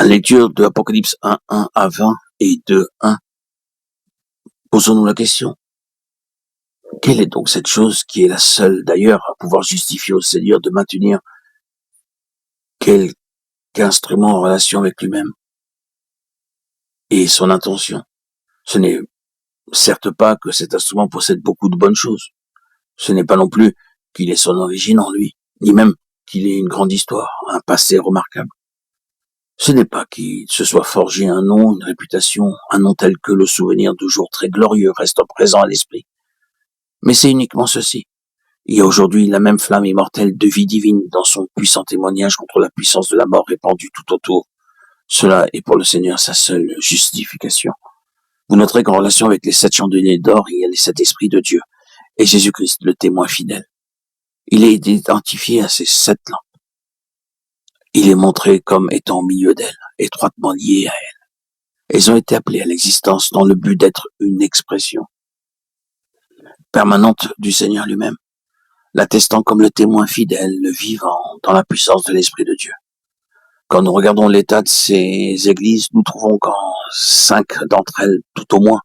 À la lecture de Apocalypse 1 à 20 et 2:1, posons-nous la question. Quelle est donc cette chose qui est la seule d'ailleurs à pouvoir justifier au Seigneur de maintenir quelque instrument en relation avec lui-même et son intention? Ce n'est certes pas que cet instrument possède beaucoup de bonnes choses. Ce n'est pas non plus qu'il ait son origine en lui, ni même qu'il ait une grande histoire, un passé remarquable. Ce n'est pas qu'il se soit forgé un nom, une réputation, un nom tel que le souvenir de jours très glorieux restant présent à l'esprit. Mais c'est uniquement ceci. Il y a aujourd'hui la même flamme immortelle de vie divine dans son puissant témoignage contre la puissance de la mort répandue tout autour. Cela est pour le Seigneur sa seule justification. Vous noterez qu'en relation avec les 7 chandeliers d'or, il y a les 7 esprits de Dieu et Jésus-Christ, le témoin fidèle. Il est identifié à ces 7 lampes. Il est montré comme étant au milieu d'elles, étroitement lié à elles. Elles ont été appelées à l'existence dans le but d'être une expression permanente du Seigneur lui-même, l'attestant comme le témoin fidèle, le vivant, dans la puissance de l'Esprit de Dieu. Quand nous regardons l'état de ces églises, nous trouvons qu'en 5 d'entre elles, tout au moins,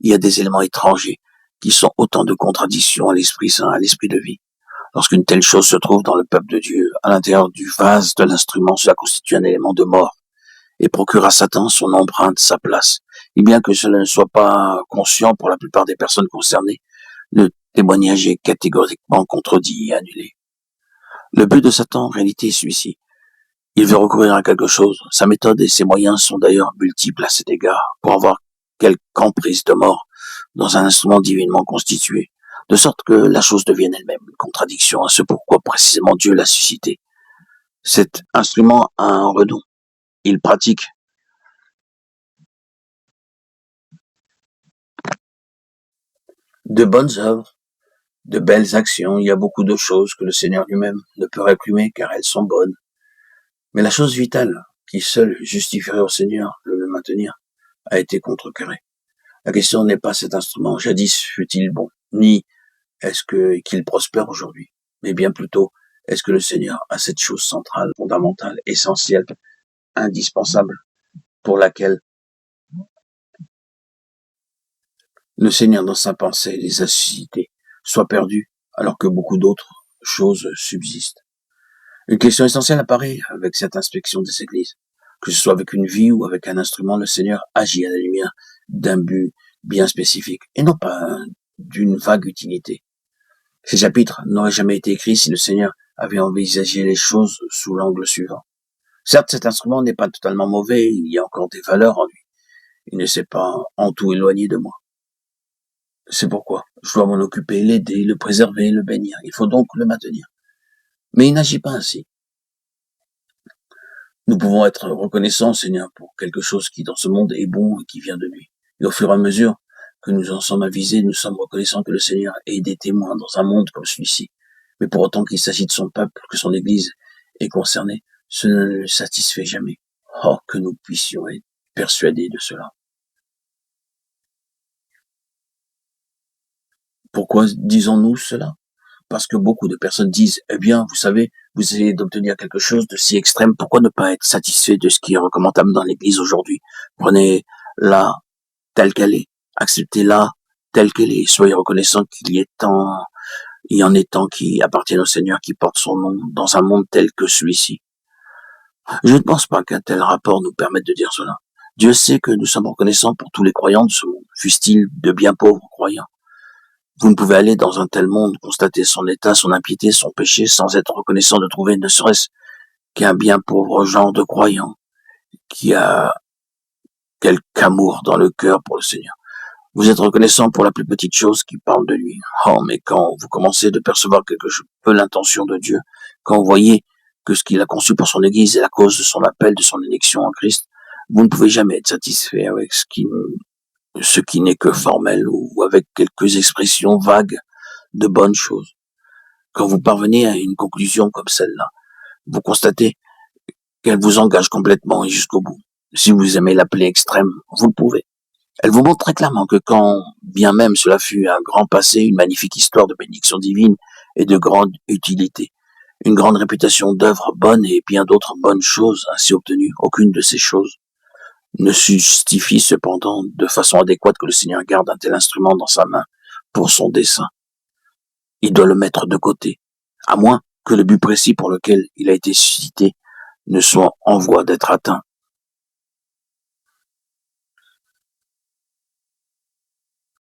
il y a des éléments étrangers qui sont autant de contradictions à l'Esprit Saint, à l'Esprit de vie. Lorsqu'une telle chose se trouve dans le peuple de Dieu, à l'intérieur du vase de l'instrument, cela constitue un élément de mort et procure à Satan son empreinte, sa place. Et bien que cela ne soit pas conscient pour la plupart des personnes concernées, le témoignage est catégoriquement contredit et annulé. Le but de Satan, en réalité, est celui-ci. Il veut recourir à quelque chose. Sa méthode et ses moyens sont d'ailleurs multiples à cet égard, pour avoir quelque emprise de mort dans un instrument divinement constitué, de sorte que la chose devienne elle-même une contradiction à ce pourquoi précisément Dieu l'a suscité. Cet instrument a un renom. Il pratique de bonnes œuvres, de belles actions. Il y a beaucoup de choses que le Seigneur lui-même ne peut réprimer car elles sont bonnes. Mais la chose vitale qui seule justifierait au Seigneur de le maintenir a été contrecarrée. La question n'est pas cet instrument, jadis fut-il bon, ni est-ce qu'il prospère aujourd'hui, mais bien plutôt, est-ce que le Seigneur a cette chose centrale, fondamentale, essentielle, indispensable, pour laquelle le Seigneur dans sa pensée les a suscités, soit perdus, alors que beaucoup d'autres choses subsistent. Une question essentielle apparaît avec cette inspection des églises. Que ce soit avec une vie ou avec un instrument, le Seigneur agit à la lumière d'un but bien spécifique, et non pas d'une vague utilité. Ces chapitres n'auraient jamais été écrits si le Seigneur avait envisagé les choses sous l'angle suivant. Certes, cet instrument n'est pas totalement mauvais, il y a encore des valeurs en lui. Il ne s'est pas en tout éloigné de moi. C'est pourquoi je dois m'en occuper, l'aider, le préserver, le bénir. Il faut donc le maintenir. Mais il n'agit pas ainsi. Nous pouvons être reconnaissants, Seigneur, pour quelque chose qui dans ce monde est bon et qui vient de lui. Et au fur et à mesure que nous en sommes avisés, nous sommes reconnaissants que le Seigneur ait des témoins dans un monde comme celui-ci. Mais pour autant qu'il s'agit de son peuple, que son Église est concernée, ce ne le satisfait jamais. Oh, que nous puissions être persuadés de cela. Pourquoi disons-nous cela? Parce que beaucoup de personnes disent, eh bien, vous savez, vous essayez d'obtenir quelque chose de si extrême, pourquoi ne pas être satisfait de ce qui est recommandable dans l'Église aujourd'hui? Prenez-la telle qu'elle est, acceptez-la telle qu'elle est, soyez reconnaissant qu'il y en est tant qui appartiennent au Seigneur, qui porte son nom dans un monde tel que celui-ci. Je ne pense pas qu'un tel rapport nous permette de dire cela. Dieu sait que nous sommes reconnaissants pour tous les croyants de ce monde, fussent-ils de bien pauvres croyants. Vous ne pouvez aller dans un tel monde, constater son état, son impiété, son péché, sans être reconnaissant de trouver ne serait-ce qu'un bien pauvre genre de croyant qui a quelque amour dans le cœur pour le Seigneur. Vous êtes reconnaissant pour la plus petite chose qui parle de lui. Oh, mais quand vous commencez de percevoir quelque peu l'intention de Dieu, quand vous voyez que ce qu'il a conçu pour son Église est la cause de son appel, de son élection en Christ, vous ne pouvez jamais être satisfait avec ce qui n'est que formel ou avec quelques expressions vagues de bonnes choses. Quand vous parvenez à une conclusion comme celle-là, vous constatez qu'elle vous engage complètement et jusqu'au bout. Si vous aimez l'appeler extrême, vous le pouvez. Elle vous montre très clairement que quand bien même cela fut un grand passé, une magnifique histoire de bénédiction divine et de grande utilité, Une grande réputation d'œuvres bonnes et bien d'autres bonnes choses ainsi obtenues, aucune de ces choses ne justifie cependant de façon adéquate que le Seigneur garde un tel instrument dans sa main pour son dessein. Il doit le mettre de côté, à moins que le but précis pour lequel il a été suscité ne soit en voie d'être atteint.